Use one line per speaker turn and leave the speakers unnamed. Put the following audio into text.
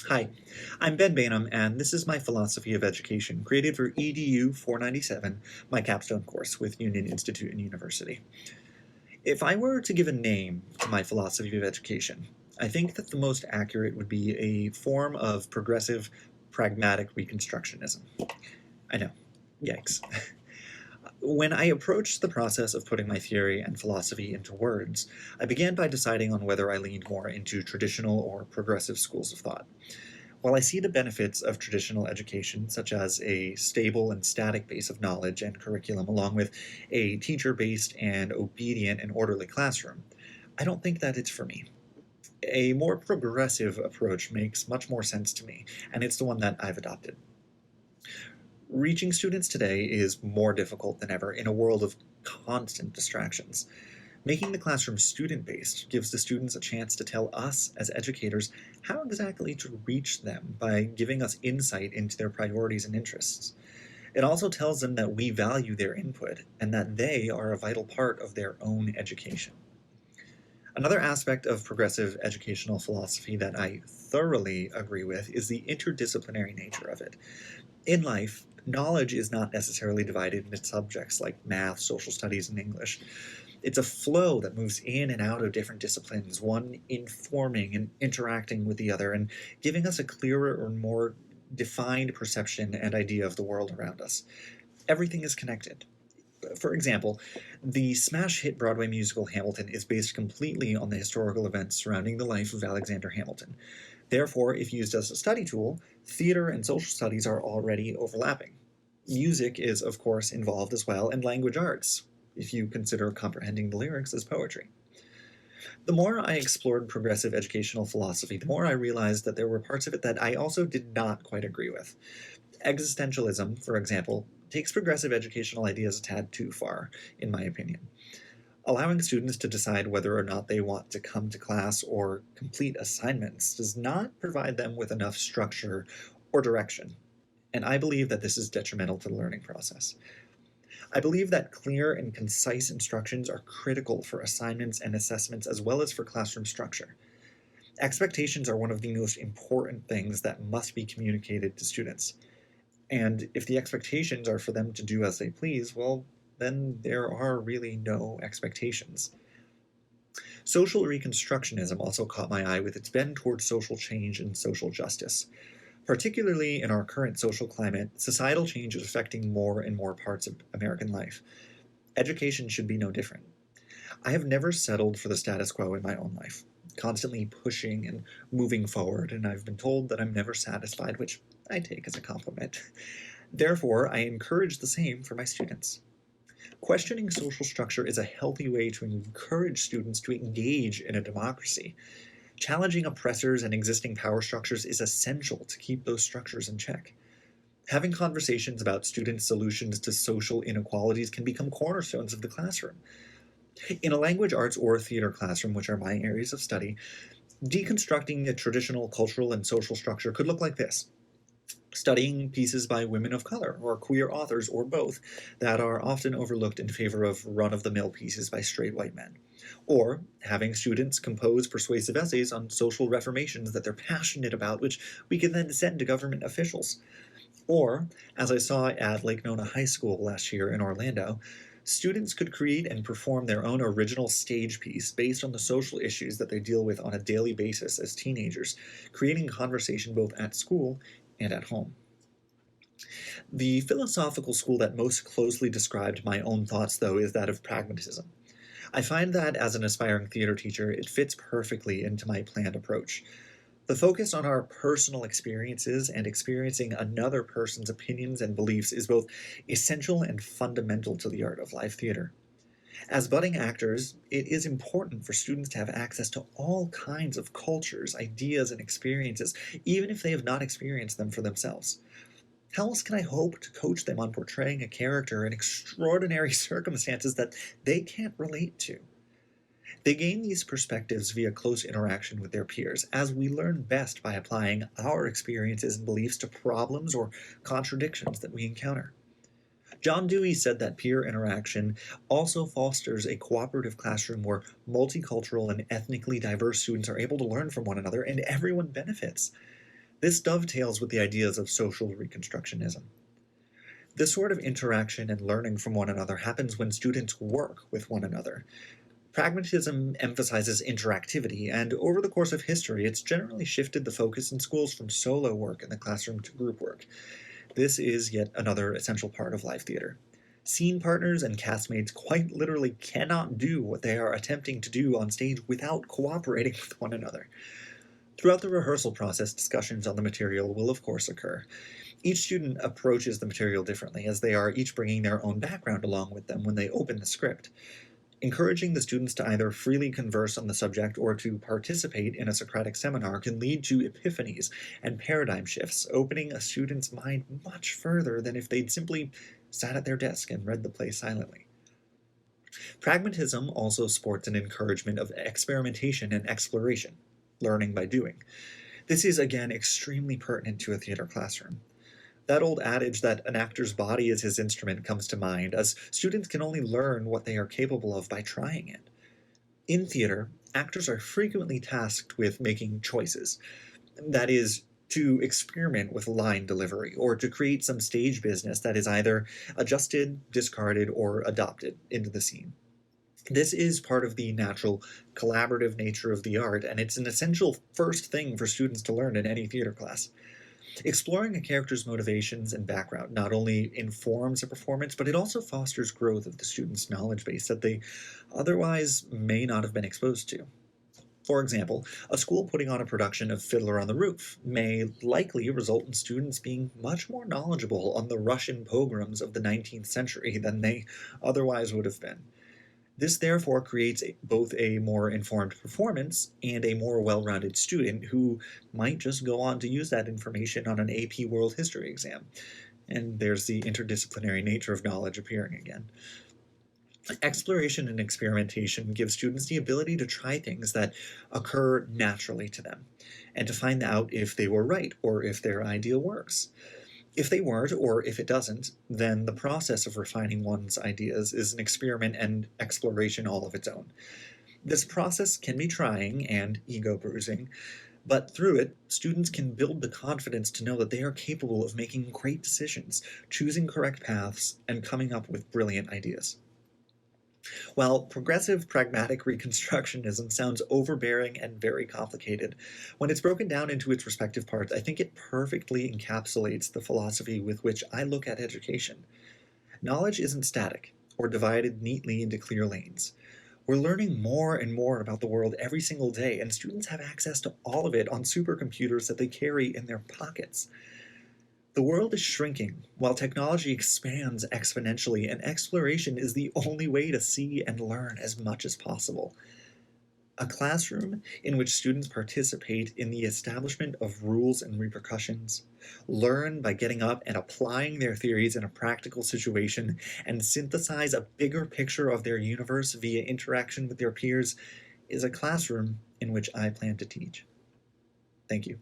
Hi, I'm Ben Baynum, and this is my philosophy of education, created for EDU 497, my capstone course with Union Institute and University. If I were to give a name to my philosophy of education, I think that the most accurate would be a form of progressive, pragmatic reconstructionism. I know, yikes. When I approached the process of putting my theory and philosophy into words, I began by deciding on whether I leaned more into traditional or progressive schools of thought. While I see the benefits of traditional education, such as a stable and static base of knowledge and curriculum, along with a teacher based and obedient and orderly classroom, I don't think that it's for me. A more progressive approach makes much more sense to me, and it's the one that I've adopted. Reaching students today is more difficult than ever in a world of constant distractions. Making the classroom student-based gives the students a chance to tell us, as educators, how exactly to reach them by giving us insight into their priorities and interests. It also tells them that we value their input and that they are a vital part of their own education. Another aspect of progressive educational philosophy that I thoroughly agree with is the interdisciplinary nature of it. In life, knowledge is not necessarily divided into subjects like math, social studies, and English. It's a flow that moves in and out of different disciplines, one informing and interacting with the other, and giving us a clearer or more defined perception and idea of the world around us. Everything is connected. For example, the smash hit Broadway musical Hamilton is based completely on the historical events surrounding the life of Alexander Hamilton. Therefore, if used as a study tool, theater and social studies are already overlapping. Music is, of course, involved as well, and language arts, if you consider comprehending the lyrics as poetry. The more I explored progressive educational philosophy, the more I realized that there were parts of it that I also did not quite agree with. Existentialism, for example, takes progressive educational ideas a tad too far, in my opinion. Allowing students to decide whether or not they want to come to class or complete assignments does not provide them with enough structure or direction, and I believe that this is detrimental to the learning process. I believe that clear and concise instructions are critical for assignments and assessments as well as for classroom structure. Expectations are one of the most important things that must be communicated to students. And if the expectations are for them to do as they please, well, then there are really no expectations. Social reconstructionism also caught my eye with its bend towards social change and social justice. Particularly in our current social climate, societal change is affecting more and more parts of American life. Education should be no different. I have never settled for the status quo in my own life, constantly pushing and moving forward, and I've been told that I'm never satisfied, which I take as a compliment. Therefore, I encourage the same for my students. Questioning social structure is a healthy way to encourage students to engage in a democracy. Challenging oppressors and existing power structures is essential to keep those structures in check. Having conversations about students' solutions to social inequalities can become cornerstones of the classroom. In a language arts or theater classroom, which are my areas of study, deconstructing a traditional cultural and social structure could look like this: studying pieces by women of color or queer authors or both that are often overlooked in favor of run-of-the-mill pieces by straight white men. Or having students compose persuasive essays on social reformations that they're passionate about, which we can then send to government officials. Or, as I saw at Lake Nona High School last year in Orlando, students could create and perform their own original stage piece based on the social issues that they deal with on a daily basis as teenagers, creating conversation both at school and at home. The philosophical school that most closely described my own thoughts, though, is that of pragmatism. I find that as an aspiring theater teacher, it fits perfectly into my planned approach. The focus on our personal experiences and experiencing another person's opinions and beliefs is both essential and fundamental to the art of live theater. As budding actors, it is important for students to have access to all kinds of cultures, ideas, and experiences, even if they have not experienced them for themselves. How else can I hope to coach them on portraying a character in extraordinary circumstances that they can't relate to? They gain these perspectives via close interaction with their peers, as we learn best by applying our experiences and beliefs to problems or contradictions that we encounter. John Dewey said that peer interaction also fosters a cooperative classroom where multicultural and ethnically diverse students are able to learn from one another and everyone benefits. This dovetails with the ideas of social reconstructionism. This sort of interaction and learning from one another happens when students work with one another. Pragmatism emphasizes interactivity, and over the course of history, it's generally shifted the focus in schools from solo work in the classroom to group work. This is yet another essential part of live theater. Scene partners and castmates quite literally cannot do what they are attempting to do on stage without cooperating with one another. Throughout the rehearsal process, discussions on the material will of course occur. Each student approaches the material differently, as they are each bringing their own background along with them when they open the script. Encouraging the students to either freely converse on the subject or to participate in a Socratic seminar can lead to epiphanies and paradigm shifts, opening a student's mind much further than if they'd simply sat at their desk and read the play silently. Pragmatism also sports an encouragement of experimentation and exploration, learning by doing. This is again extremely pertinent to a theater classroom. That old adage that an actor's body is his instrument comes to mind, as students can only learn what they are capable of by trying it. In theater, actors are frequently tasked with making choices. That is, to experiment with line delivery, or to create some stage business that is either adjusted, discarded, or adopted into the scene. This is part of the natural collaborative nature of the art, and it's an essential first thing for students to learn in any theater class. Exploring a character's motivations and background not only informs a performance, but it also fosters growth of the student's knowledge base that they otherwise may not have been exposed to. For example, a school putting on a production of Fiddler on the Roof may likely result in students being much more knowledgeable on the Russian pogroms of the 19th century than they otherwise would have been. This therefore creates both a more informed performance and a more well-rounded student who might just go on to use that information on an AP World History exam. And there's the interdisciplinary nature of knowledge appearing again. Exploration and experimentation give students the ability to try things that occur naturally to them, and to find out if they were right or if their idea works. If they weren't, or if it doesn't, then the process of refining one's ideas is an experiment and exploration all of its own. This process can be trying and ego bruising, but through it, students can build the confidence to know that they are capable of making great decisions, choosing correct paths, and coming up with brilliant ideas. While progressive pragmatic reconstructionism sounds overbearing and very complicated, when it's broken down into its respective parts, I think it perfectly encapsulates the philosophy with which I look at education. Knowledge isn't static or divided neatly into clear lanes. We're learning more and more about the world every single day, and students have access to all of it on supercomputers that they carry in their pockets. The world is shrinking while technology expands exponentially, and exploration is the only way to see and learn as much as possible. A classroom in which students participate in the establishment of rules and repercussions, learn by getting up and applying their theories in a practical situation, and synthesize a bigger picture of their universe via interaction with their peers is a classroom in which I plan to teach. Thank you.